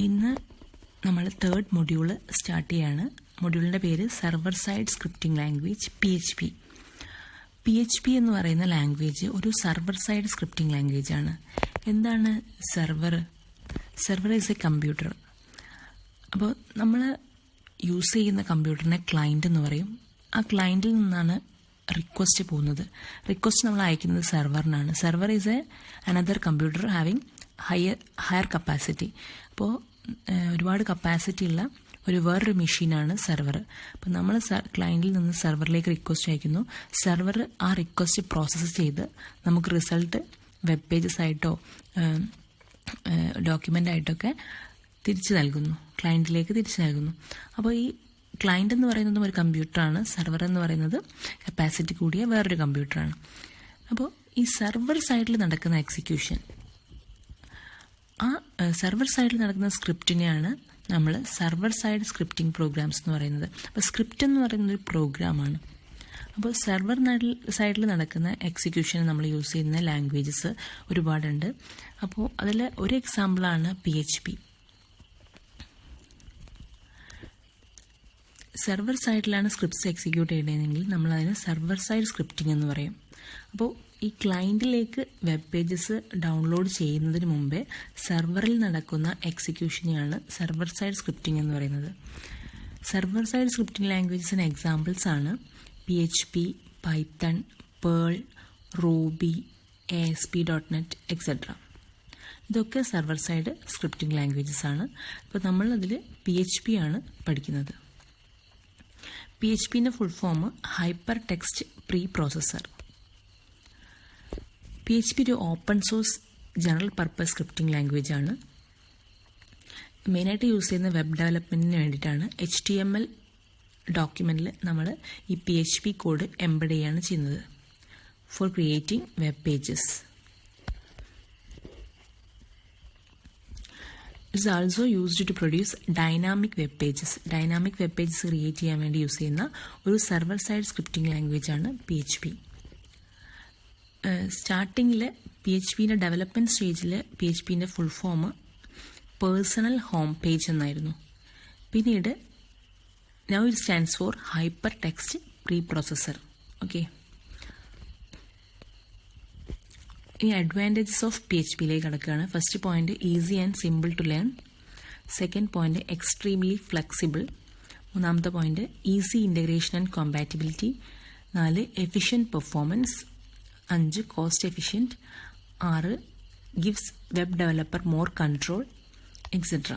ഇന്ന് നമ്മൾ third module start ചെയ്യാണ്. മൊഡ്യൂളിൻ്റെ പേര് server side scripting language PHP. PHP എന്ന് പറയുന്ന ലാംഗ്വേജ് ഒരു സെർവർ സൈഡ് സ്ക്രിപ്റ്റിംഗ് ലാംഗ്വേജ് ആണ്. എന്താണ് server? Server is A computer. അപ്പോൾ നമ്മൾ യൂസ് ചെയ്യുന്ന കമ്പ്യൂട്ടറിനെ ക്ലയൻറ്റ് എന്ന് പറയും. ആ ക്ലയൻറ്റിൽ നിന്നാണ് റിക്വസ്റ്റ് പോകുന്നത്. റിക്വസ്റ്റ് നമ്മൾ അയക്കുന്നത് സെർവറിനാണ്. Server is a another computer having higher capacity. അപ്പോൾ ഒരുപാട് കപ്പാസിറ്റി ഉള്ള വേറൊരു മെഷീനാണ് സെർവർ. അപ്പോൾ നമ്മൾ ക്ലയൻറ്റിൽ നിന്ന് സെർവറിലേക്ക് റിക്വസ്റ്റ് അയക്കുന്നു. സെർവർ ആ റിക്വസ്റ്റ് പ്രോസസ്സ് ചെയ്ത് നമുക്ക് റിസൾട്ട് വെബ് പേജസ് ആയിട്ടോ ഡോക്യുമെൻ്റ് ആയിട്ടൊക്കെ തിരിച്ചു നൽകുന്നു, ക്ലയൻറ്റിലേക്ക് തിരിച്ചു നൽകുന്നു. അപ്പോൾ ഈ ക്ലയൻറ്റ് എന്ന് പറയുന്നതും ഒരു കമ്പ്യൂട്ടറാണ്. സെർവർ എന്ന് പറയുന്നത് കപ്പാസിറ്റി കൂടിയ വേറൊരു കമ്പ്യൂട്ടറാണ്. അപ്പോൾ ഈ സെർവർ സൈഡിൽ നടക്കുന്ന എക്സിക്യൂഷൻ, ആ സെർവർ സൈഡിൽ നടക്കുന്ന സ്ക്രിപ്റ്റിനെയാണ് നമ്മൾ സെർവർ സൈഡ് സ്ക്രിപ്റ്റിംഗ് പ്രോഗ്രാംസ് എന്ന് പറയുന്നത്. അപ്പോൾ സ്ക്രിപ്റ്റ് എന്ന് പറയുന്നത് ഒരു പ്രോഗ്രാമാണ്. അപ്പോൾ സെർവർ സൈഡിൽ നടക്കുന്ന എക്സിക്യൂഷൻ നമ്മൾ യൂസ് ചെയ്യുന്ന ലാംഗ്വേജസ് ഒരുപാടുണ്ട്. അപ്പോൾ അതിൽ ഒരു എക്സാമ്പിളാണ് PHP. സെർവർ സൈഡിലാണ് സ്ക്രിപ്റ്റ്സ് എക്സിക്യൂട്ട് ചെയ്യണമെങ്കിൽ നമ്മളതിന് സെർവർ സൈഡ് സ്ക്രിപ്റ്റിംഗ് എന്ന് പറയും. അപ്പോൾ ഈ ക്ലയൻറ്റിലേക്ക് വെബ് പേജസ് ഡൗൺലോഡ് ചെയ്യുന്നതിന് മുമ്പേ സെർവറിൽ നടക്കുന്ന എക്സിക്യൂഷനെയാണ് സെർവർ സൈഡ് സ്ക്രിപ്റ്റിംഗ് എന്ന് പറയുന്നത്. സെർവർ സൈഡ് സ്ക്രിപ്റ്റിംഗ് ലാംഗ്വേജസിന് എക്സാമ്പിൾസ് ആണ് PHP, Python, Perl, Ruby, ASP.NET etc. ഇതൊക്കെ സെർവർ സൈഡ് സ്ക്രിപ്റ്റിംഗ് ലാംഗ്വേജസ് ആണ്. അപ്പോൾ നമ്മളതിൽ PHP ആണ് പഠിക്കുന്നത്. PHPൻ്റെ full form hyper text preprocessor. PHP ഒരു open source general purpose scripting language ആണ്. മെയിനായിട്ട് യൂസ് ചെയ്യുന്ന വെബ് ഡെവലപ്മെൻറ്റിന് വേണ്ടിയിട്ടാണ്. HTML ഡോക്യുമെൻറ്റിൽ നമ്മൾ ഈ PHP കോഡ് എംബഡ് ചെയ്യുകയാണ് ചെയ്യുന്നത് for creating web pages. It's also used to produce dynamic web pages. Dynamic web pages create ചെയ്യാൻ വേണ്ടി യൂസ് ചെയ്യുന്ന ഒരു സെർവർ സൈഡ് സ്ക്രിപ്റ്റിംഗ് ലാംഗ്വേജ് ആണ് PHP. സ്റ്റാർട്ടിങ്ങിൽ PHPൻ്റെ ഡെവലപ്മെൻറ്റ് സ്റ്റേജിൽ PHPൻ്റെ full form personal home page എന്നായിരുന്നു. പിന്നീട് now it stands for hyper text preprocessor. Okay, ഇനി അഡ്വാൻറ്റേജസ് ഓഫ് PHPയിലേക്ക് കിടക്കുകയാണ്. First point easy and simple to learn. Second point extremely flexible. മൂന്നാമത്തെ point easy integration and compatibility. 4 efficient performance. 5 cost efficient. 6 gives web developer more control etcetera.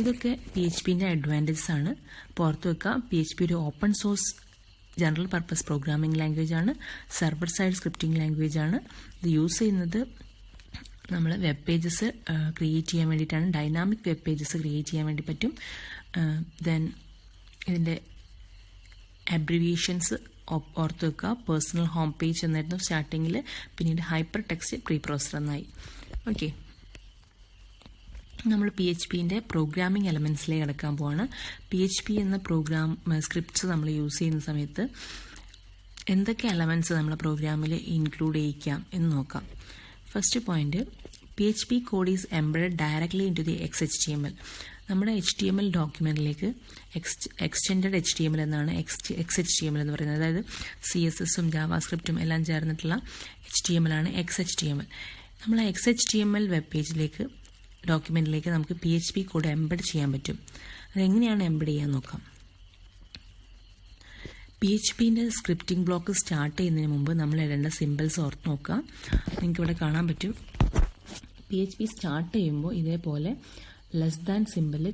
ഇതൊക്കെ PHPൻ്റെ advantages ആണ്. പുറത്ത് വെക്കുക, PHP ഒരു open source general purpose programming language ആണ്. Server side scripting language ആണ്. ഇത് use ചെയ്യുന്നത് നമ്മൾ വെബ് പേജസ് ക്രിയേറ്റ് ചെയ്യാൻ വേണ്ടിയിട്ടാണ്. ഡൈനാമിക് വെബ് പേജസ് ക്രിയേറ്റ് ചെയ്യാൻ വേണ്ടി പറ്റും. ദെൻ ഇതിൻ്റെ അബ്രിവിയേഷൻസ് ഓർത്ത് വെക്കുക. പേഴ്സണൽ ഹോം പേജ് എന്നായിരുന്നു സ്റ്റാർട്ടിങ്ങിൽ. പിന്നീട് ഹൈപ്പർ ടെക്സ്റ്റ് പ്രീ പ്രോസസ്സർ എന്നായി. ഓക്കെ, നമ്മൾ PHPൻ്റെ പ്രോഗ്രാമിംഗ് എലമെൻറ്റ്സിലേക്ക് കിടക്കാൻ പോവാണ്. PHP എന്ന പ്രോഗ്രാം സ്ക്രിപ്റ്റ്സ് നമ്മൾ യൂസ് ചെയ്യുന്ന സമയത്ത് എന്തൊക്കെ എലമെൻറ്റ്സ് നമ്മൾ പ്രോഗ്രാമിൽ ഇൻക്ലൂഡ് ചെയ്യിക്കാം എന്ന് നോക്കാം. First point, PHP code is embedded directly in to the XHTML. നമ്മുടെ HTML ഡോക്യുമെൻറ്റിലേക്ക് എക്സ്റ്റെൻഡഡ് HTML എന്നാണ് XHTML എന്ന് പറയുന്നത്. അതായത് CSSഉം ജാവാസ്ക്രിപ്റ്റും എല്ലാം ചേർന്നിട്ടുള്ള HTML ആണ് XHTML. നമ്മൾ XHTML വെബ് പേജിലേക്ക് ഡോക്യുമെൻറ്റിലേക്ക് നമുക്ക് PHP കോഡ് എംബഡ് ചെയ്യാൻ പറ്റും. അതെങ്ങനെയാണ് എംബഡ് ചെയ്യാൻ നോക്കാം. PHPൻ്റെ സ്ക്രിപ്റ്റിംഗ് ബ്ലോക്ക് സ്റ്റാർട്ട് ചെയ്യുന്നതിന് മുമ്പ് നമ്മൾ ഇടേണ്ട സിമ്പിൾസ് ഓർത്ത് നോക്കുക. നിങ്ങൾക്കിവിടെ കാണാൻ പറ്റും. PHP സ്റ്റാർട്ട് ചെയ്യുമ്പോൾ ഇതേപോലെ ലെസ് സിമ്പിൾ ?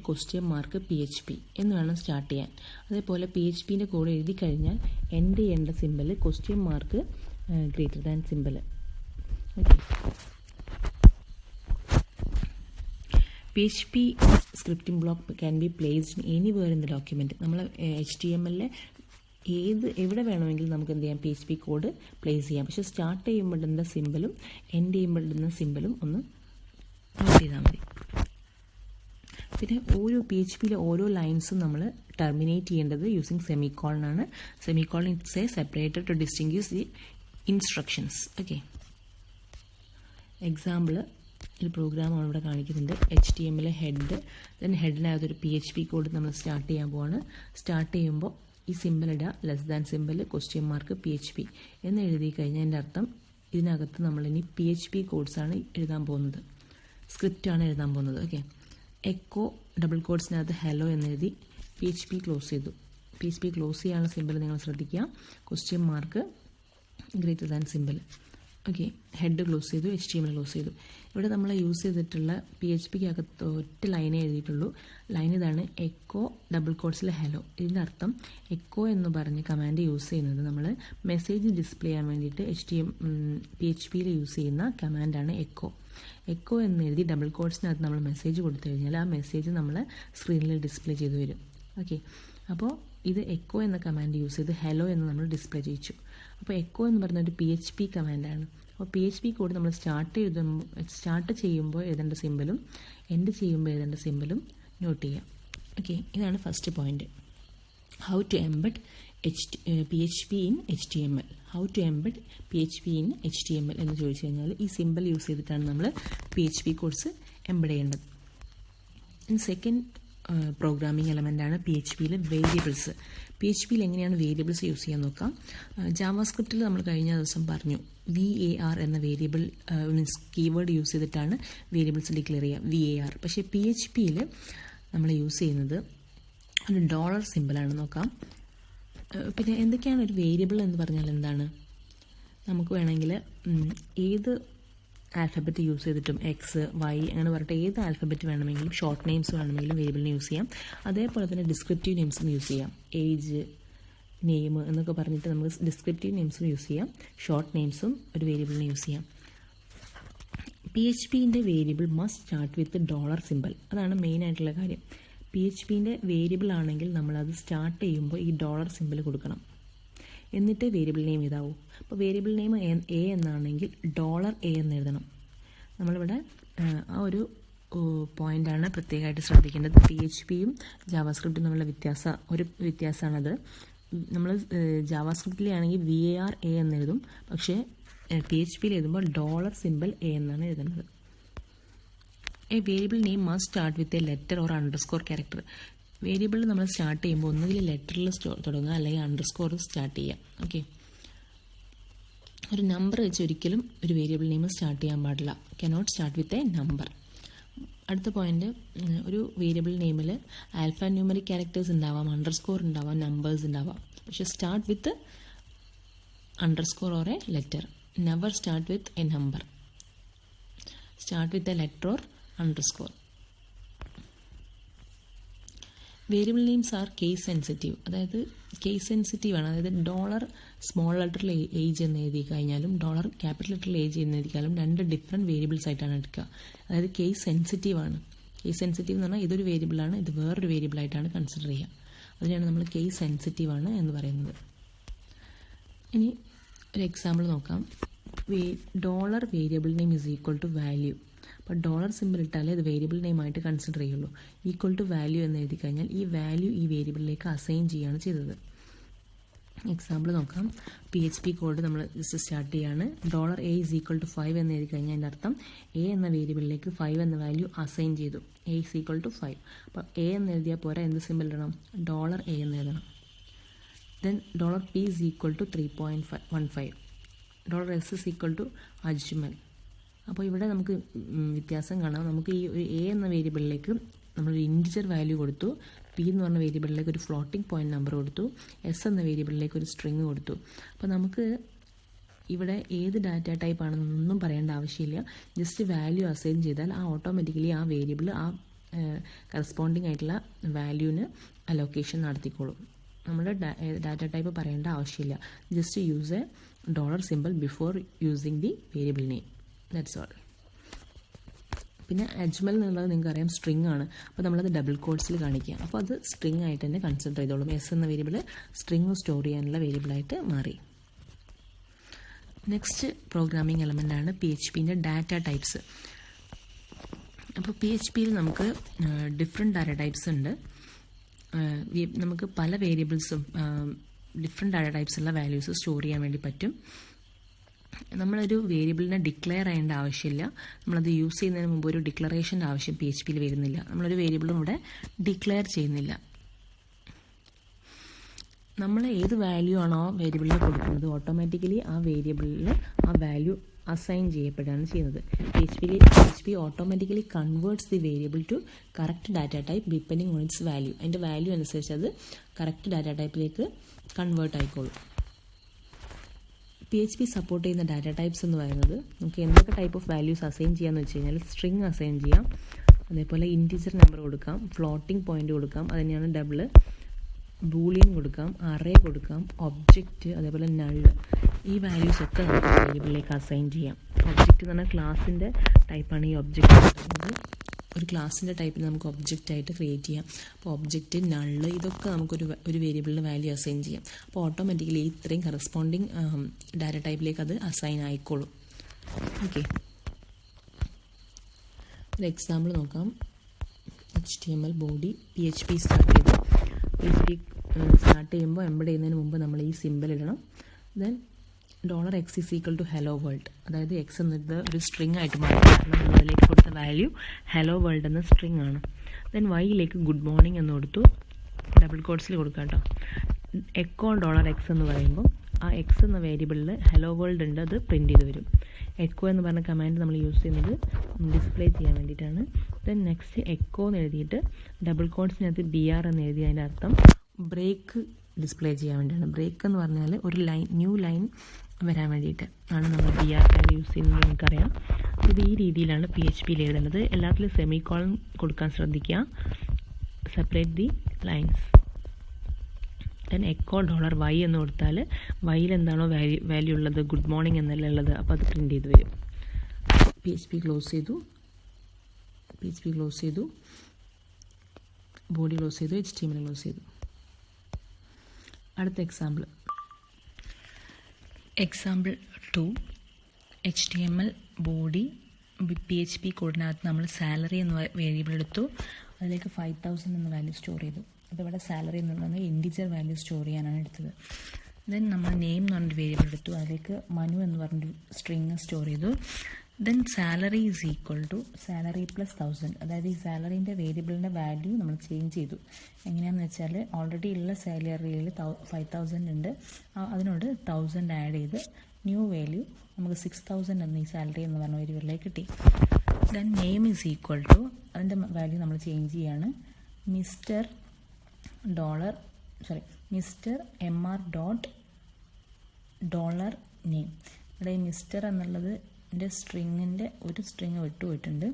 PHP എന്ന് വേണം സ്റ്റാർട്ട് ചെയ്യാൻ. അതേപോലെ PHPൻ്റെ കോഡ് എഴുതി കഴിഞ്ഞാൽ എൻഡ് ചെയ്യേണ്ട simple ? Simple. Okay, PHP scripting block can be placed in anywhere in the document. നമ്മൾ HTML എവിടെ വേണമെങ്കിലും നമുക്ക് എന്ത് ചെയ്യാം, PHP കോഡ് പ്ലേസ് ചെയ്യാം. പക്ഷേ സ്റ്റാർട്ട് ചെയ്യുമ്പോൾ ഇടുന്ന സിമ്പിളും എൻഡ് ചെയ്യുമ്പോൾ ഇടുന്ന സിമ്പിളും ഒന്ന് നോട്ട് ചെയ്താൽ മതി. പിന്നെ PHPയിലെ ഓരോ ലൈൻസും നമ്മൾ ടെർമിനേറ്റ് ചെയ്യേണ്ടത് യൂസിങ് സെമിക്കോളൻ ആണ്. Semicolon it's a separated to distinguish the instructions. Okay, example ഒരു പ്രോഗ്രാമാണ് ഇവിടെ കാണിക്കുന്നുണ്ട്. HTML ഹെഡ്, ദെൻ ഹെഡിനകത്തൊരു PHP കോഡ് നമ്മൾ സ്റ്റാർട്ട് ചെയ്യാൻ പോവാണ്. സ്റ്റാർട്ട് ചെയ്യുമ്പോൾ ഈ സിമ്പിൾ ഇടുക, less than symbol, question mark, PHP എന്ന് എഴുതി കഴിഞ്ഞാൽ എൻ്റെ അർത്ഥം ഇതിനകത്ത് നമ്മളിനി PHP കോഡ്സാണ് എഴുതാൻ പോകുന്നത്, സ്ക്രിപ്റ്റാണ് എഴുതാൻ പോകുന്നത്. ഓക്കെ, എക്കോ ഡബിൾ കോഡ്സിനകത്ത് ഹലോ എന്നെഴുതി PHP ക്ലോസ് ചെയ്തു. PHP ക്ലോസ് ചെയ്യാനുള്ള സിമ്പിൾ നിങ്ങൾ ശ്രദ്ധിക്കുക, question mark greater than symbol. Okay, head close ചെയ്തു, HTML ക്ലോസ് ചെയ്തു. ഇവിടെ നമ്മൾ യൂസ് ചെയ്തിട്ടുള്ള PHPക്കകത്ത് ഒറ്റ ലൈനേ എഴുതിയിട്ടുള്ളൂ. ലൈൻ ഇതാണ്, എക്കോ ഡബിൾ കോഡ്സിൽ ഹലോ. ഇതിൻ്റെ അർത്ഥം എക്കോ എന്ന് പറഞ്ഞ് കമാൻഡ് യൂസ് ചെയ്യുന്നത് നമ്മൾ മെസ്സേജ് ഡിസ്പ്ലേ ചെയ്യാൻ വേണ്ടിയിട്ട് PHPയിൽ യൂസ് ചെയ്യുന്ന കമാൻഡാണ് എക്കോ. എക്കോ എന്ന് എഴുതി ഡബിൾ കോഡ്സിനകത്ത് നമ്മൾ മെസ്സേജ് കൊടുത്തു കഴിഞ്ഞാൽ ആ മെസ്സേജ് നമ്മൾ സ്ക്രീനിൽ ഡിസ്പ്ലേ ചെയ്ത് വരും. ഓക്കെ, അപ്പോൾ ഇത് എക്കോ എന്ന കമാൻഡ് യൂസ് ചെയ്ത് ഹലോ എന്ന് നമ്മൾ ഡിസ്പ്ലേ ചെയ്യിച്ചു. അപ്പോൾ എക്കോ എന്ന് പറയുന്ന ഒരു PHP കമാൻഡാണ്. അപ്പോൾ PHP കോഡ് നമ്മൾ സ്റ്റാർട്ട് ചെയ്യുമ്പോൾ എഴുതേണ്ട സിമ്പിളും എൻഡ് ചെയ്യുമ്പോൾ എഴുതേണ്ട സിമ്പിളും നോട്ട് ചെയ്യാം. ഓക്കെ, ഇതാണ് first point. How to embed PHP in HTML. How to embed PHP in HTML എന്ന് ചോദിച്ചു കഴിഞ്ഞാൽ ഈ സിമ്പിൾ യൂസ് ചെയ്തിട്ടാണ് നമ്മൾ PHP കോഡ്സ് എംബഡ് ചെയ്യേണ്ടത്. സെക്കൻഡ് പ്രോഗ്രാമിംഗ് എലമെൻ്റാണ് PHPയിൽ വേരിയബിൾസ്. PHPയിൽ എങ്ങനെയാണ് വേരിയബിൾസ് യൂസ് ചെയ്യാൻ നോക്കാം. ജാവാസ്ക്രിപ്റ്റിൽ നമ്മൾ കഴിഞ്ഞ ദിവസം പറഞ്ഞു VAR എന്ന വേരിയബിൾ മീൻസ് കീവേഡ് യൂസ് ചെയ്തിട്ടാണ് വേരിയബിൾസ് ഡിക്ലെയർ ചെയ്യുക, VAR. പക്ഷേ PHPയിൽ നമ്മൾ യൂസ് ചെയ്യുന്നത് ഒരു ഡോളർ സിമ്പിളാണ്. നോക്കാം. പിന്നെ എന്തൊക്കെയാണ് ഒരു വേരിയബിൾ എന്ന് പറഞ്ഞാൽ എന്താണ്? നമുക്ക് വേണമെങ്കിൽ ഏത് ആൽഫബറ്റ് യൂസ് ചെയ്തിട്ടും എക്സ്, വൈ അങ്ങനെ പറഞ്ഞിട്ട് ഏത് ആൽഫബറ്റ് വേണമെങ്കിലും ഷോർട്ട് നെയിംസ് വേണമെങ്കിലും വേരിയബിളിന് യൂസ് ചെയ്യാം. അതേപോലെ തന്നെ ഡിസ്ക്രിപ്റ്റീവ് നെയിംസും യൂസ് ചെയ്യാം. ഏജ്, നെയിം എന്നൊക്കെ പറഞ്ഞിട്ട് നമുക്ക് ഡിസ്ക്രിപ്റ്റീവ് നെയിംസും യൂസ് ചെയ്യാം, ഷോർട്ട് നെയിംസും ഒരു വേരിയബിളിന് യൂസ് ചെയ്യാം. PHPൻ്റെ variable must start with dollar symbol. അതാണ് മെയിൻ ആയിട്ടുള്ള കാര്യം. PHPൻ്റെ വേരിയബിൾ ആണെങ്കിൽ നമ്മളത് സ്റ്റാർട്ട് ചെയ്യുമ്പോൾ ഈ ഡോളർ സിമ്പിൾ കൊടുക്കണം, എന്നിട്ട് വേരിയബിൾ നെയിം ഇതാവും. അപ്പോൾ വേരിയബിൾ നെയിം A എന്നാണെങ്കിൽ $A എന്ന് എഴുതണം. നമ്മളിവിടെ ആ ഒരു പോയിൻ്റാണ് പ്രത്യേകമായിട്ട് ശ്രദ്ധിക്കേണ്ടത്. PHPയും ജാവാസ്ക്രിപ്റ്റും തമ്മിലുള്ള വ്യത്യാസമാണത്. നമ്മൾ ജാവാസ്ക്രിപ്റ്റിലാണെങ്കിൽ VAR A എന്ന് എഴുതും, പക്ഷേ PHPയിൽ എഴുതുമ്പോൾ ഡോളർ സിമ്പിൾ A എന്നാണ് എഴുതുന്നത്. A variable name must start with a letter or underscore character. Variable നമ്മൾ സ്റ്റാർട്ട് ചെയ്യുമ്പോൾ ഒന്നുകിൽ ലെറ്ററിൽ തുടങ്ങുക അല്ലെങ്കിൽ അണ്ടർസ്കോർ സ്റ്റാർട്ട് ചെയ്യുക. ഓക്കെ, ഒരു നമ്പർ വെച്ച് ഒരിക്കലും ഒരു വേരിയബിൾ നെയിം സ്റ്റാർട്ട് ചെയ്യാൻ പാടില്ല. Cannot start with a number. അടുത്ത പോയിന്റ്, ഒരു വേരിയബിൾ നെയിമിൽ ആൽഫ ന്യൂമറിക് ക്യാരക്ടേഴ്സ് ഉണ്ടാവാം, അണ്ടർസ്കോർ ഉണ്ടാവാം, നമ്പേഴ്സ് ഉണ്ടാവാം. പക്ഷേ start with underscore or A letter. Never start with a number. Start with a letter or underscore. Variable names are case sensitive. അതായത് case sensitive ആണ്. അതായത് dollar small ലെറ്ററിൽ age എന്ന് എഴുതി കഴിഞ്ഞാലും ഡോളർ ക്യാപിറ്റൽ ലെറ്ററിൽ ഏജ് എന്ന് എഴുതി കഴിഞ്ഞാലും രണ്ട് ഡിഫറെൻറ്റ് വേരിയബിൾസ് ആയിട്ടാണ് എടുക്കുക. അതായത് കേസ് സെൻസിറ്റീവ് ആണ്. കേസ് സെൻസിറ്റീവ് എന്ന് പറഞ്ഞാൽ ഇതൊരു വേരിയബിളാണ്, ഇത് വേറൊരു വേരിയബിളായിട്ടാണ് കൺസിഡർ ചെയ്യുക. അതിനാണ് നമ്മൾ കേസ് സെൻസിറ്റീവ് ആണ് എന്ന് പറയുന്നത്. ഇനി ഒരു എക്സാമ്പിൾ നോക്കാം. Dollar variable name is equal to value. അപ്പോൾ ഡോളർ സിമ്പിൾ ഇട്ടാലേ ഇത് വേരിയബിൾ നെയിമായിട്ട് കൺസിഡർ ചെയ്യുള്ളൂ. ഈക്വൽ ടു വാല്യൂ എന്ന് എഴുതി കഴിഞ്ഞാൽ ഈ വാല്യൂ ഈ വേരിയബിളിലേക്ക് അസൈൻ ചെയ്യുകയാണ് ചെയ്തത്. എക്സാമ്പിൾ നോക്കാം. PHP കോഡ് നമ്മൾ സ്റ്റാർട്ട് ചെയ്യാണ്. $A ഈസ് ഈക്വൽ ടു 5 എന്ന് എഴുതി കഴിഞ്ഞാൽ അതിൻ്റെ അർത്ഥം A എന്ന വേരിയബിളിലേക്ക് 5 എന്ന വാല്യൂ അസൈൻ ചെയ്തു. A is equal to 5. അപ്പോൾ A എന്ന് എഴുതിയാൽ പോരാ, എന്ത് സിമ്പിൾ ഇടണം? $A എന്ന് എഴുതണം. Then $P is equal to 3.15. $S is equal to Ajmal. അപ്പോൾ ഇവിടെ നമുക്ക് വ്യത്യാസം കാണാം. നമുക്ക് ഈ ഒരു A എന്ന വേരിയബിളിലേക്ക് നമ്മളൊരു ഇൻറ്റിജർ വാല്യൂ കൊടുത്തു, P എന്ന് പറഞ്ഞ വേരിയബിളിലേക്ക് ഒരു ഫ്ലോട്ടിംഗ് പോയിന്റ് നമ്പർ കൊടുത്തു, S എന്ന വേരിയബിളിലേക്ക് ഒരു സ്ട്രിങ് കൊടുത്തു. അപ്പോൾ നമുക്ക് ഇവിടെ ഏത് ഡാറ്റ ടൈപ്പ് ആണെന്നൊന്നും പറയേണ്ട ആവശ്യമില്ല. ജസ്റ്റ് വാല്യൂ അസൈൻ ചെയ്താൽ ആ ഓട്ടോമാറ്റിക്കലി ആ വേരിയബിൾ ആ കറസ്പോണ്ടിങ് ആയിട്ടുള്ള വാല്യൂവിന് അലോക്കേഷൻ നടത്തിക്കോളും. നമ്മൾ ഡാറ്റ ടൈപ്പ് പറയേണ്ട ആവശ്യമില്ല. Just use A dollar simple before using the variable name. That's all. പിന്നെ അജ്മൽ എന്നുള്ളത് നിങ്ങൾക്ക് അറിയാം സ്ട്രിങ് ആണ്. അപ്പോൾ നമ്മളത് ഡബിൾ കോഡ്സിൽ കാണിക്കുക. അപ്പോൾ അത് സ്ട്രിങ് ആയിട്ട് തന്നെ കൺസിഡർ ചെയ്തോളും. എസ് എന്ന വേരിയബിൾ സ്ട്രിങ് സ്റ്റോർ ചെയ്യാനുള്ള വേരിയബിളായിട്ട് മാറി. നെക്സ്റ്റ് പ്രോഗ്രാമിംഗ് എലമെൻ്റ് ആണ് PHPൻ്റെ ഡാറ്റ ടൈപ്സ്. അപ്പോൾ PHPയിൽ നമുക്ക് ഡിഫറെൻറ്റ് ഡാറ്റ ടൈപ്സ് ഉണ്ട്. നമുക്ക് പല വേരിയബിൾസും ഡിഫറെൻറ്റ് ഡാറ്റ ടൈപ്സ് ഉള്ള വാല്യൂസ് സ്റ്റോർ ചെയ്യാൻ വേണ്ടി പറ്റും. നമ്മളൊരു വേരിയബിളിനെ ഡിക്ലെയർ ചെയ്യേണ്ട ആവശ്യമില്ല. നമ്മളത് യൂസ് ചെയ്യുന്നതിന് മുമ്പ് ഒരു ഡിക്ലറേഷൻ്റെ ആവശ്യം PHP വരുന്നില്ല. നമ്മളൊരു വേരിയബിളും ഇവിടെ ഡിക്ലെയർ ചെയ്യുന്നില്ല. നമ്മൾ ഏത് വാല്യൂ ആണോ വേരിയബിളിൽ കൊടുക്കുന്നത് ഓട്ടോമാറ്റിക്കലി ആ വേരിയബിളിൽ ആ വാല്യൂ അസൈൻ ചെയ്യപ്പെടുകയാണ് ചെയ്യുന്നത്. PHP automatically converts the variable to correct data type depending on its value. അതിൻ്റെ വാല്യൂ അനുസരിച്ച് അത് കറക്റ്റ് ഡാറ്റ ടൈപ്പിലേക്ക് കൺവേർട്ട് ആയിക്കോളും. PHP സപ്പോർട്ട് ചെയ്യുന്ന ഡാറ്റ ടൈപ്സ് എന്ന് പറയുന്നത് നമുക്ക് എന്തൊക്കെ ടൈപ്പ് ഓഫ് വാല്യൂസ് അസൈൻ ചെയ്യാമെന്ന് വെച്ച് കഴിഞ്ഞാൽ സ്ട്രിങ് അസൈൻ ചെയ്യാം, അതേപോലെ ഇൻറ്റിജർ നമ്പർ കൊടുക്കാം, ഫ്ലോട്ടിംഗ് പോയിന്റ് കൊടുക്കാം, അത് തന്നെയാണ് ഡബിൾ, ബൂളിയൻ കൊടുക്കാം, അറേ കൊടുക്കാം, ഒബ്ജക്റ്റ്, അതേപോലെ നള്ള്. ഈ വാല്യൂസ് ഒക്കെ നമുക്ക് വേരിയബിളിലേക്ക് അസൈൻ ചെയ്യാം. ഒബ്ജക്റ്റ് എന്ന് പറഞ്ഞാൽ ക്ലാസിൻ്റെ ടൈപ്പാണ് ഈ ഒബ്ജക്റ്റ് എന്ന് പറയുന്നത്. ഒരു ക്ലാസിൻ്റെ ടൈപ്പിൽ നമുക്ക് ഒബ്ജക്റ്റ് ആയിട്ട് ക്രിയേറ്റ് ചെയ്യാം. അപ്പോൾ ഒബ്ജക്റ്റ്, നള്ള്, ഇതൊക്കെ നമുക്കൊരു വേരിയബിളിന് വാല്യൂ അസൈൻ ചെയ്യാം. അപ്പോൾ ഓട്ടോമാറ്റിക്കലി ഇത്രയും കറസ്പോണ്ടിങ് ഡാറ്റ ടൈപ്പിലേക്ക് അത് അസൈൻ ആയിക്കോളും. ഓക്കെ, ഒരു എക്സാമ്പിൾ നോക്കാം. HTML ബോഡി PHP സ്റ്റാർട്ട് ചെയ്തു. PHP സ്റ്റാർട്ട് ചെയ്യുമ്പോൾ എംബഡ് ചെയ്യുന്നതിന് മുമ്പ് നമ്മൾ ഈ സിമ്പിൾ ഇടണം. ദെൻ $x = hello world, അതായത് x എന്നത് ഒരു സ്ട്രിങ് ആയിട്ട് മാറും. കാരണം നമ്മൾ അതിലേക്ക് കൊടുത്ത വാല്യൂ hello world എന്ന സ്ട്രിങ് ആണ്. ദെൻ y-യിലേക്ക് ഗുഡ് മോർണിംഗ് എന്ന് കൊടുത്തു, ഡബിൾ കോട്ട്സിൽ കൊടുക്കാം കേട്ടോ. എക്കോ $x എന്ന് പറയുമ്പോൾ ആ x എന്ന വേരിയബിളിൽ hello world ഉണ്ട്, അത് പ്രിൻറ്റ് ചെയ്ത് വരും. എക്കോ എന്ന് പറഞ്ഞ കമാൻഡ് നമ്മൾ യൂസ് ചെയ്യുന്നത് ഡിസ്പ്ലേ ചെയ്യാൻ വേണ്ടിയിട്ടാണ്. ദെൻ നെക്സ്റ്റ് എക്കോ എന്ന് എഴുതിയിട്ട് ഡബിൾ കോട്ട്സിനകത്ത് BR എന്ന് എഴുതി അതിൻ്റെ അർത്ഥം ബ്രേക്ക് ഡിസ്പ്ലേ ചെയ്യാൻ വേണ്ടിയാണ്. ബ്രേക്ക് എന്ന് പറഞ്ഞാൽ ഒരു ലൈൻ, ന്യൂ ലൈൻ വരാൻ വേണ്ടിയിട്ട് ആണ് നമ്മൾ BR ടാഗ് യൂസ് ചെയ്യുന്നത്. നമുക്കറിയാം ഇത് ഈ രീതിയിലാണ് PHPയിൽ എഴുതേണ്ടത്. എല്ലാത്തിലും സെമിക്കോളൻ കൊടുക്കാൻ ശ്രദ്ധിക്കുക. Separate the lines. Then echo $y എന്ന് കൊടുത്താൽ വൈയിൽ എന്താണോ വാല്യൂ ഉള്ളത്, ഗുഡ് മോർണിംഗ് എന്നല്ല ഉള്ളത്, അപ്പോൾ അത് പ്രിൻറ്റ് ചെയ്ത് വരും. PHP ക്ലോസ് ചെയ്തു, ബോഡി ക്ലോസ് ചെയ്തു, HTML ക്ലോസ് ചെയ്തു. അടുത്ത എക്സാമ്പിൾ 2. HTML ബോഡി PHP കോഡിനകത്ത് നമ്മൾ സാലറി എന്ന വേരിയബിൾ എടുത്തു. അതിലേക്ക് 5000 എന്ന വാല്യൂ സ്റ്റോർ ചെയ്തു. അപ്പോൾ ഇവിടെ സാലറി എന്ന് പറയുന്നത് ഇൻറ്റിജർ വാല്യൂ സ്റ്റോർ ചെയ്യാനാണ് എടുത്തത്. ദെൻ നമ്മൾ നെയിം എന്ന് പറഞ്ഞൊരു വേരിയബിൾ എടുത്തു. അതിലേക്ക് മനു എന്ന് പറഞ്ഞൊരു സ്ട്രിങ് സ്റ്റോർ ചെയ്തു. ദെൻ സാലറി സാലറി + 1000, അതായത് ഈ സാലറീൻ്റെ വേരിയബിളിൻ്റെ വാല്യൂ നമ്മൾ ചേഞ്ച് ചെയ്തു. എങ്ങനെയാണെന്ന് വെച്ചാൽ ഓൾറെഡി ഉള്ള സാലറിയിൽ 5000 ഉണ്ട്, അതിനോട് 1000 ആഡ് ചെയ്ത് ന്യൂ വാല്യൂ നമുക്ക് 6000 എന്ന ഈ സാലറി എന്ന് പറഞ്ഞ വേരിയബിളിലേക്ക് കിട്ടി. ദെൻ നെയിം അതിൻ്റെ വാല്യൂ നമ്മൾ ചേഞ്ച് ചെയ്യാണ്. Mister $MR.$name. ഇവിടെ ഈ മിസ്റ്റർ എന്നുള്ളത് സ്ട്രിങ്ങിൻ്റെ ഒരു സ്ട്രിങ് വിട്ടുപോയിട്ടുണ്ട്,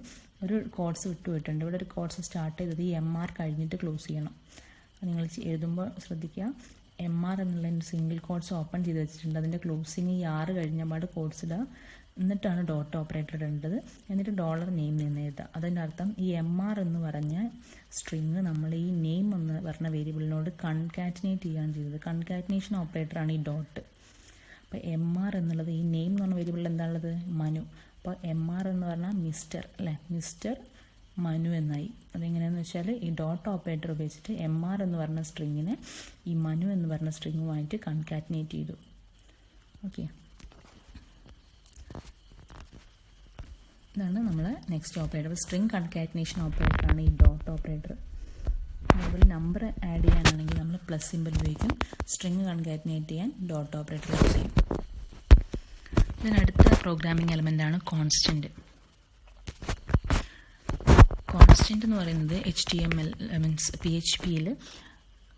ഒരു കോഡ്സ് വിട്ടുപോയിട്ടുണ്ട്. ഇവിടെ ഒരു കോഡ്സ് സ്റ്റാർട്ട് ചെയ്തത് ഈ MR കഴിഞ്ഞിട്ട് ക്ലോസ് ചെയ്യണം. നിങ്ങൾ എഴുതുമ്പോൾ ശ്രദ്ധിക്കുക. MR എന്നുള്ള സിംഗിൾ കോഡ്സ് ഓപ്പൺ ചെയ്ത് വെച്ചിട്ടുണ്ട്, അതിൻ്റെ ക്ലോസിങ് ഈ R കഴിഞ്ഞ പാട് കോഡ്സ് ഇടുക, എന്നിട്ടാണ് ഡോട്ട് ഓപ്പറേറ്റർ ഇടേണ്ടത്. എന്നിട്ട് $name എന്ന് എഴുതുക. അതിൻ്റെ അർത്ഥം ഈ MR എന്ന് പറഞ്ഞ സ്ട്രിങ് നമ്മൾ ഈ നെയിം എന്ന് പറഞ്ഞ വേരിയബിളിനോട് കൺകാറ്റിനേറ്റ് ചെയ്യാൻ ചെയ്തത്. കൺകാറ്റിനേഷൻ ഓപ്പറേറ്ററാണ് ഈ ഡോട്ട്. അപ്പോൾ MR എന്നുള്ളത് ഈ നെയിം എന്ന് പറഞ്ഞ വേരിയബിളിൽ എന്താണുള്ളത്, മനു. അപ്പോൾ MR എന്ന് പറഞ്ഞാൽ മിസ്റ്റർ അല്ലേ, മിസ്റ്റർ മനു എന്നായി. അതെങ്ങനെയാണെന്ന് വെച്ചാൽ ഈ ഡോട്ട് ഓപ്പറേറ്റർ ഉപയോഗിച്ചിട്ട് MR എന്ന് പറഞ്ഞ സ്ട്രിങ്ങിനെ ഈ മനു എന്ന് പറഞ്ഞ സ്ട്രിങ്ങുമായിട്ട് കൺകാറ്റിനേറ്റ് ചെയ്തു. ഓക്കെ, ഇതാണ് നമ്മൾ നെക്സ്റ്റ് ഓപ്പറേറ്റർ. സ്ട്രിങ് കൺകാറ്റിനേഷൻ ഓപ്പറേറ്ററാണ് ഈ ഡോട്ട് ഓപ്പറേറ്റർ. അതുപോലെ നമ്പർ ആഡ് ചെയ്യാനാണെങ്കിൽ നമ്മൾ പ്ലസ് സിമ്പിൾ ഉപയോഗിക്കും. സ്ട്രിങ് കൺകാറ്റിനേറ്റ് ചെയ്യാൻ ഡോട്ട് ഓപ്പറേറ്റർ യൂസ് ചെയ്യും. അടുത്ത പ്രോഗ്രാമിംഗ് എലമെൻ്റാണ് കോൺസ്റ്റൻറ്റ്. കോൺസ്റ്റൻറ്റ് എന്ന് പറയുന്നത് HTML മീൻസ്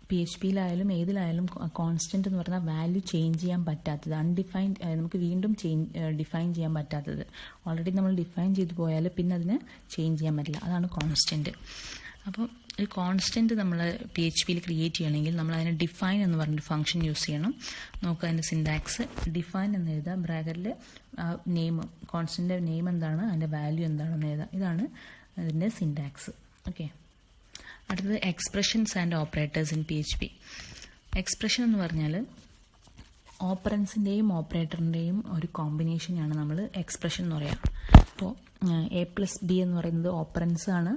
PHPയിലായാലും ഏതിലായാലും കോൺസ്റ്റൻറ്റ് എന്ന് പറഞ്ഞാൽ വാല്യൂ ചേഞ്ച് ചെയ്യാൻ പറ്റാത്തത്, അൺഡിഫൈൻഡ്, നമുക്ക് വീണ്ടും ഡിഫൈൻ ചെയ്യാൻ പറ്റാത്തത്. ഓൾറെഡി നമ്മൾ ഡിഫൈൻ ചെയ്ത് പോയാൽ പിന്നെ അതിനെ ചേഞ്ച് ചെയ്യാൻ പറ്റില്ല, അതാണ് കോൺസ്റ്റൻറ്റ്. അപ്പോൾ ഒരു കോൺസ്റ്റൻറ്റ് നമ്മൾ PHPയിൽ ക്രിയേറ്റ് ചെയ്യണമെങ്കിൽ നമ്മൾ അതിനെ ഡിഫൈൻ എന്ന് പറഞ്ഞൊരു ഫംഗ്ഷൻ യൂസ് ചെയ്യണം. നോക്കുക, അതിൻ്റെ സിൻടാക്സ് ഡിഫൈൻ എന്ന് എഴുതുക, ബ്രാക്കറ്റിൽ നെയിം, കോൺസ്റ്റൻ്റെ നെയിം എന്താണ്, അതിൻ്റെ വാല്യൂ എന്താണെന്ന് എഴുതുക. ഇതാണ് അതിൻ്റെ സിൻടാക്സ്. ഓക്കെ, അടുത്തത് expressions and operators in PHP. Expression എന്ന് പറഞ്ഞാൽ ഓപ്പറൻസിൻ്റെയും ഓപ്പറേറ്ററിൻ്റെയും ഒരു കോമ്പിനേഷനാണ് നമ്മൾ എക്സ്പ്രഷൻ എന്ന് പറയുക. അപ്പോൾ A + B എന്ന് പറയുന്നത് ഓപ്പറൻസ് ആണ്,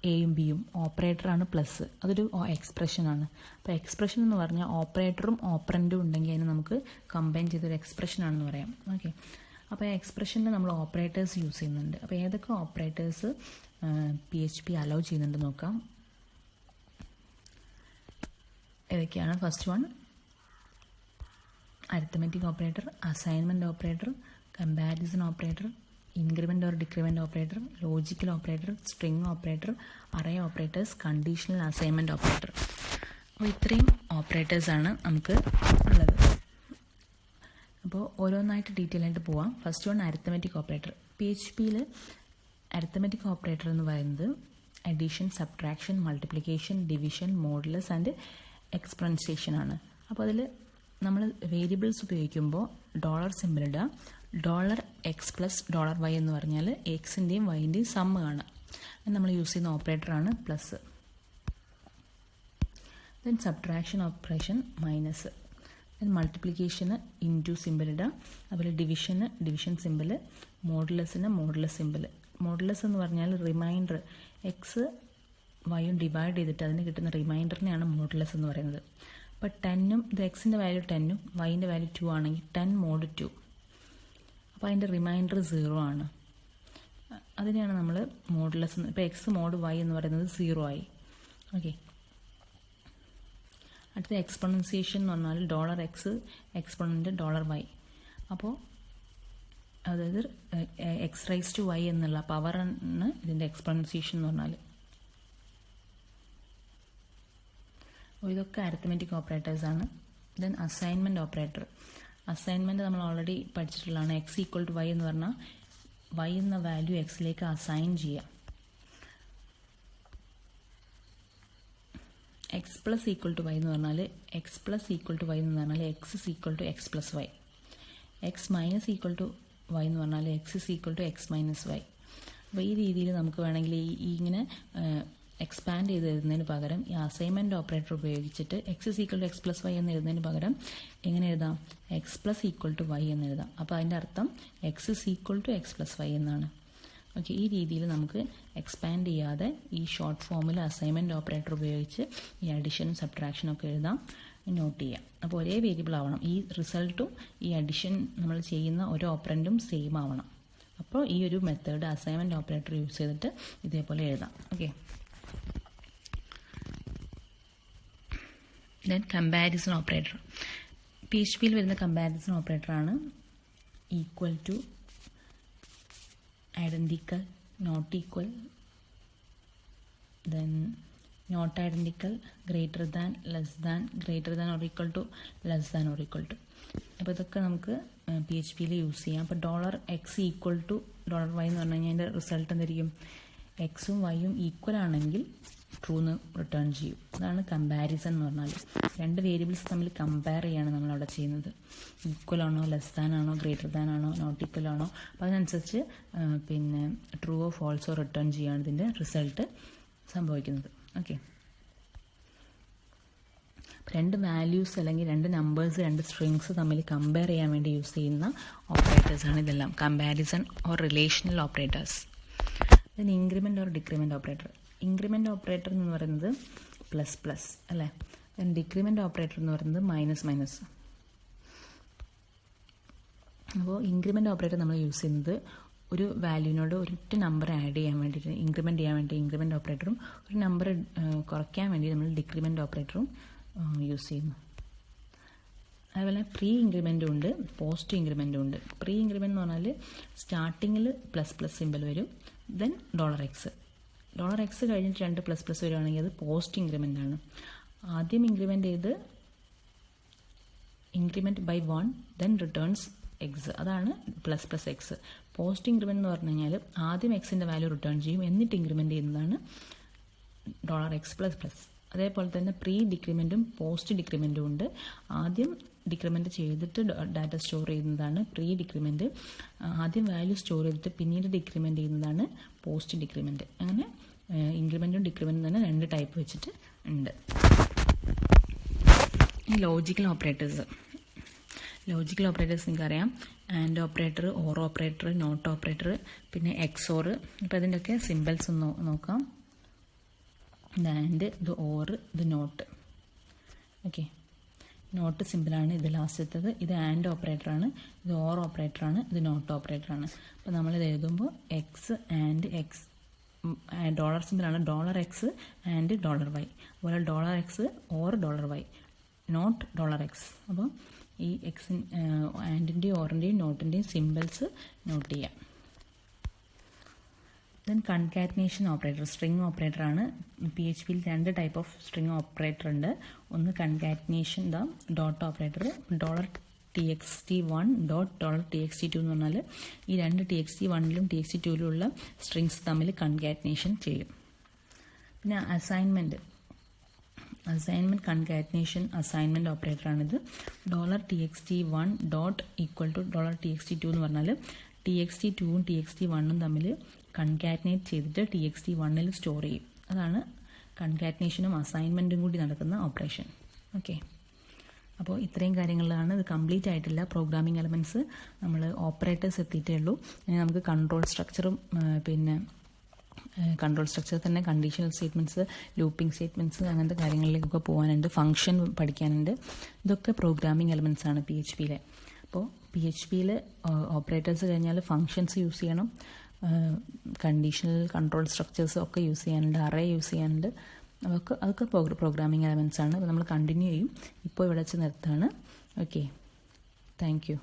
എയും ബിയും, ഓപ്പറേറ്ററാണ് പ്ലസ്, അതൊരു എക്സ്പ്രഷനാണ്. അപ്പോൾ എക്സ്പ്രഷൻ എന്ന് പറഞ്ഞാൽ ഓപ്പറേറ്ററും ഓപ്പറൻറ്റും ഉണ്ടെങ്കിൽ അതിന് നമുക്ക് കമ്പൈൻ ചെയ്തൊരു എക്സ്പ്രഷനാണെന്ന് പറയാം. ഓക്കെ, അപ്പോൾ എക്സ്പ്രഷനിൽ നമ്മൾ ഓപ്പറേറ്റേഴ്സ് യൂസ് ചെയ്യുന്നുണ്ട്. അപ്പോൾ ഏതൊക്കെ ഓപ്പറേറ്റേഴ്സ് PHP അലൗ ചെയ്യുന്നുണ്ട് നോക്കാം. ഏതൊക്കെയാണ്? First one arithmetic operator, assignment operator, comparison operator, increment or decrement operator, logical operator, string operator, array operators, conditional assignment operator. അപ്പോൾ ഇത്രയും ഓപ്പറേറ്റേഴ്സാണ് നമുക്ക് ഉള്ളത്. അപ്പോൾ ഓരോന്നായിട്ട് ഡീറ്റെയിൽ ആയിട്ട് പോവാം. First one arithmetic operator. PHPയിൽ അരിത്തമെറ്റിക് ഓപ്പറേറ്റർ എന്ന് പറയുന്നത് addition, subtraction, multiplication, division, modulus and exponentiation ആണ്. അപ്പോൾ അതിൽ നമ്മൾ വേരിയബിൾസ് ഉപയോഗിക്കുമ്പോൾ ഡോളർ സിമ്പിൾ ഇടുക. $x+$y എന്ന് പറഞ്ഞാൽ എക്സിൻ്റെയും വൈൻ്റെയും സമ്മ് കാണാം. നമ്മൾ യൂസ് ചെയ്യുന്ന ഓപ്പറേറ്ററാണ് plus. Then subtraction operation minus. Then മൾട്ടിപ്ലിക്കേഷന് ഇൻറ്റു സിമ്പിൾ ഇടുക. അതുപോലെ ഡിവിഷന് ഡിവിഷൻ സിമ്പിൾ, മോഡുലസിന് മോഡുലസ് സിമ്പിൾ. മോഡുലസ് എന്ന് പറഞ്ഞാൽ റിമൈൻഡർ, എക്സ് വൈയും ഡിവൈഡ് ചെയ്തിട്ട് അതിന് കിട്ടുന്ന റിമൈൻഡറിനെയാണ് മോഡുലസ് എന്ന് പറയുന്നത്. അപ്പോൾ 10ഉം ഇത് എക്സിൻ്റെ വാല്യൂ 10ഉം വൈൻ്റെ വാല്യൂ 2 ആണെങ്കിൽ 10 mod 2. അപ്പോൾ അതിൻ്റെ റിമൈൻഡർ 0 ആണ്. അതിനെയാണ് നമ്മൾ മോഡുലസ്. ഇപ്പോൾ എക്സ് മോഡ് വൈ എന്ന് പറയുന്നത് 0 ആയി. ഓക്കെ, അടുത്ത എക്സ്പൊണൻസിയേഷൻ എന്ന് പറഞ്ഞാൽ $x എക്സ്പൊണൻ്റ് $y. അപ്പോൾ അതായത് x⁻y എന്നുള്ള പവറാണ് ഇതിൻ്റെ എക്സ്പൊണൻസിയേഷൻ എന്ന് പറഞ്ഞാൽ. ഇതൊക്കെ അരിത്തമെറ്റിക് ഓപ്പറേറ്റേഴ്സാണ്. Then assignment operator. അസൈൻമെൻറ്റ് നമ്മൾ ഓൾറെഡി പഠിച്ചിട്ടുള്ളതാണ്. x=y എന്ന് പറഞ്ഞാൽ y എന്ന വാല്യൂ എക്സിലേക്ക് അസൈൻ ചെയ്യുക. x+=y എന്ന് പറഞ്ഞാൽ x+=y എന്ന് പറഞ്ഞാൽ x=x+y. x-y എന്ന് പറഞ്ഞാൽ x=x-y. അപ്പോൾ ഈ രീതിയിൽ നമുക്ക് വേണമെങ്കിൽ ഇങ്ങനെ എക്സ്പാൻഡ് ചെയ്ത് എഴുതുന്നതിന് പകരം ഈ അസൈൻമെൻറ്റ് ഓപ്പറേറ്റർ ഉപയോഗിച്ചിട്ട് x=x+y എന്ന് എഴുതുന്നതിന് പകരം എങ്ങനെ എഴുതാം? x+=y എന്ന് എഴുതാം. അപ്പോൾ അതിൻ്റെ അർത്ഥം x=x+y എന്നാണ്. ഓക്കെ, ഈ രീതിയിൽ നമുക്ക് എക്സ്പാൻഡ് ചെയ്യാതെ ഈ ഷോർട്ട് ഫോമിൽ അസൈൻമെൻറ്റ് ഓപ്പറേറ്റർ ഉപയോഗിച്ച് ഈ അഡിഷനും സബ്ട്രാക്ഷനും ഒക്കെ എഴുതാം, നോട്ട് ചെയ്യാം. അപ്പോൾ ഒരേ വേരിയബിൾ ആവണം. ഈ റിസൾട്ടും ഈ അഡിഷൻ നമ്മൾ ചെയ്യുന്ന ഒരു ഓപ്പറൻറ്റും സെയിം ആവണം. അപ്പോൾ ഈ ഒരു മെത്തേഡ് അസൈൻമെൻറ്റ് ഓപ്പറേറ്റർ യൂസ് ചെയ്തിട്ട് ഇതേപോലെ എഴുതാം. Okay, then comparison operator. PHPയിൽ വരുന്ന കമ്പാരിസൺ ഓപ്പറേറ്ററാണ് equal to, identical, not equal, then not identical, greater than, less than, greater than or equal to, less than or equal to. അപ്പോൾ ഇതൊക്കെ നമുക്ക് PHPയിൽ use ചെയ്യാം. അപ്പോൾ $x $y എന്ന് പറഞ്ഞു കഴിഞ്ഞാൽ അതിൻ്റെ റിസൾട്ട് എന്തായിരിക്കും? എക്സും വൈയും ഈക്വൽ ആണെങ്കിൽ ട്രൂന്ന് റിട്ടേൺ ചെയ്യും. അതാണ് കമ്പാരിസൺ എന്ന് പറഞ്ഞാൽ. രണ്ട് വേരിയബിൾസ് തമ്മിൽ കമ്പയർ ചെയ്യാണ് നമ്മളവിടെ ചെയ്യുന്നത്. ഈക്വൽ ആണോ, ലെസ് ദാൻ ആണോ, ഗ്രേറ്റർ ദാൻ ആണോ, നോട്ട് ഈക്വൽ ആണോ, അപ്പോൾ അതിനനുസരിച്ച് പിന്നെ ട്രൂവോ ഫോൾസോ റിട്ടേൺ ചെയ്യാണ് ഇതിൻ്റെ റിസൾട്ട് സംഭവിക്കുന്നത്. ഓക്കെ, രണ്ട് വാല്യൂസ് അല്ലെങ്കിൽ രണ്ട് നമ്പേഴ്സ്, രണ്ട് സ്ട്രിങ്സ് തമ്മിൽ കമ്പയർ ചെയ്യാൻ വേണ്ടി യൂസ് ചെയ്യുന്ന ഓപ്പറേറ്റേഴ്സാണ് ഇതെല്ലാം, comparison or relational operators. Then increment or decrement operator. Increment operator എന്ന് പറയുന്നത് പ്ലസ് പ്ലസ് അല്ലേ. ദെൻ ഡിക്രിമെൻ്റ് ഓപ്പറേറ്റർ എന്ന് പറയുന്നത് മൈനസ് മൈനസ്. അപ്പോൾ ഇൻക്രിമെൻ്റ് ഓപ്പറേറ്റർ നമ്മൾ യൂസ് ചെയ്യുന്നത് ഒരു വാല്യൂവിനോട് ഒരൊറ്റ നമ്പർ ആഡ് ചെയ്യാൻ വേണ്ടിയിട്ട്, ഇൻക്രിമെൻ്റ് ചെയ്യാൻ വേണ്ടി ഇൻക്രിമെൻ്റ് ഓപ്പറേറ്ററും ഒരു നമ്പർ കുറയ്ക്കാൻ വേണ്ടി നമ്മൾ ഡിക്രിമെൻ്റ് ഓപ്പറേറ്ററും യൂസ് ചെയ്യുന്നു. അതുപോലെ പ്രീ ഇൻക്രിമെൻറ്റും ഉണ്ട്, പോസ്റ്റ് ഇൻക്രിമെൻറ്റും ഉണ്ട്. പ്രീ ഇൻക്രിമെൻ്റ് എന്ന് പറഞ്ഞാൽ സ്റ്റാർട്ടിങ്ങിൽ പ്ലസ് പ്ലസ് സിമ്പിൾ വരും, ദെൻ $x കഴിഞ്ഞിട്ട് രണ്ട് പ്ലസ് പ്ലസ് വരുവാണെങ്കിൽ അത് പോസ്റ്റ് ഇൻക്രിമെൻ്റ് ആണ്. ആദ്യം ഇൻക്രിമെൻ്റ് ചെയ്ത് increment by 1 then returns x, അതാണ് plus plus x. Post increment എന്ന് പറഞ്ഞു കഴിഞ്ഞാൽ ആദ്യം എക്സിൻ്റെ വാല്യൂ റിട്ടേൺ ചെയ്യും, എന്നിട്ട് ഇൻക്രിമെൻ്റ് ചെയ്യുന്നതാണ് $x++. അതേപോലെ തന്നെ പ്രീ ഡിക്രിമെൻറ്റും പോസ്റ്റ് ഡിക്രിമെൻറ്റും ഉണ്ട്. ആദ്യം ഡിക്രിമെൻ്റ് ചെയ്തിട്ട് ഡാറ്റ സ്റ്റോർ ചെയ്യുന്നതാണ് പ്രീ ഡിക്രിമെൻറ്റ്. ആദ്യം വാല്യൂ സ്റ്റോർ ചെയ്തിട്ട് പിന്നീട് ഡിക്രിമെൻ്റ് ചെയ്യുന്നതാണ് പോസ്റ്റ് ഡിക്രിമെൻറ്റ്. അങ്ങനെ ഇൻക്രിമെൻറ്റും ഡിക്രിമെൻറ്റും തന്നെ രണ്ട് ടൈപ്പ് വെച്ചിട്ട് ഉണ്ട്. ഈ ലോജിക്കൽ ഓപ്പറേറ്റേഴ്സ് നിങ്ങൾക്കറിയാം. And operator, or operator, not operator, പിന്നെ എക്സോർ. അപ്പോൾ അതിൻ്റെയൊക്കെ സിമ്പിൾസ് ഒന്ന് നോക്കാം. ഇത് ആൻഡ്, ഇത് ഓർ, ഇത് നോട്ട്. ഓക്കെ, നോട്ട് സിമ്പിളാണ് ഇത് ലാസ്റ്റത്തത്. ഇത് ആൻഡ് ഓപ്പറേറ്ററാണ്, ഇത് ഓർ ഓപ്പറേറ്ററാണ്, ഇത് നോട്ട് ഓപ്പറേറ്ററാണ്. അപ്പോൾ നമ്മളിത് എഴുതുമ്പോൾ എക്സ് ആൻഡ് എക്സ്, ഡോളർ സിമ്പിളാണ്, dollar x and dollar y. അതുപോലെ dollar x or dollar y, not dollar x. അപ്പോൾ ഈ എക്സിൻ ആൻഡിൻ്റെയും ഓറിൻ്റെയും നോട്ടിൻ്റെയും സിമ്പിൾസ് നോട്ട് ചെയ്യാം. ദെൻ കൺകാറ്റിനേഷൻ ഓപ്പറേറ്റർ, സ്ട്രിങ് ഓപ്പറേറ്ററാണ്. PHP യിൽ 2 ടൈപ്പ് ഓഫ് സ്ട്രിങ് ഓപ്പറേറ്റർ ഉണ്ട്. ഒന്ന് concatenation dot operator, $txt1 $txt2 എന്ന് പറഞ്ഞാൽ ഈ രണ്ട് txt1ലും txt2ലുള്ള സ്ട്രിങ്സ് തമ്മിൽ കൺകാറ്റിനേഷൻ ചെയ്യും. പിന്നെ assignment concatenation assignment ഓപ്പറേറ്ററാണിത്. $txt1 $txt2 എന്ന് പറഞ്ഞാൽ txt2ഉം txt1ഉം തമ്മിൽ കൺകാറ്റിനേറ്റ് ചെയ്തിട്ട് txt1ൽ സ്റ്റോർ ചെയ്യും. അതാണ് കൺകാറ്റിനേഷനും അസൈൻമെൻറ്റും കൂടി നടക്കുന്ന ഓപ്പറേഷൻ. ഓക്കെ, അപ്പോൾ ഇത്രയും കാര്യങ്ങളിലാണ്. ഇത് കംപ്ലീറ്റ് ആയിട്ടില്ല. പ്രോഗ്രാമിംഗ് എലമെൻറ്റ്സ് നമ്മൾ ഓപ്പറേറ്റേഴ്സ് എത്തിയിട്ടേ ഉള്ളൂ. ഇനി നമുക്ക് കൺട്രോൾ സ്ട്രക്ചറും പിന്നെ കൺട്രോൾ സ്ട്രക്ചർ തന്നെ കണ്ടീഷണൽ സ്റ്റേറ്റ്മെൻറ്റ്സ്, ലൂപ്പിംഗ് സ്റ്റേറ്റ്മെൻറ്റ്സ്, അങ്ങനത്തെ കാര്യങ്ങളിലേക്കൊക്കെ പോകാനുണ്ട്. ഫംഗ്ഷൻ പഠിക്കാനുണ്ട്. ഇതൊക്കെ പ്രോഗ്രാമിംഗ് എലമെൻറ്റ്സ് ആണ് PHP-യിലെ. അപ്പോൾ PHP-യിൽ ഓപ്പറേറ്റേഴ്സ് കഴിഞ്ഞാൽ ഫങ്ഷൻസ് യൂസ് ചെയ്യണം, കണ്ടീഷണൽ കൺട്രോൾ സ്ട്രക്ചേഴ്സ് ഒക്കെ യൂസ് ചെയ്യാനുണ്ട്, അറേ യൂസ് ചെയ്യാനുണ്ട്. അതൊക്കെ പ്രോഗ്രാമിംഗ് എലമെൻറ്റ്സ് ആണ്. അപ്പോൾ നമ്മൾ കണ്ടിന്യൂ ചെയ്യും. ഇപ്പോൾ ഇവിടെ വെച്ച് നിർത്താണ്. Okay, thank you.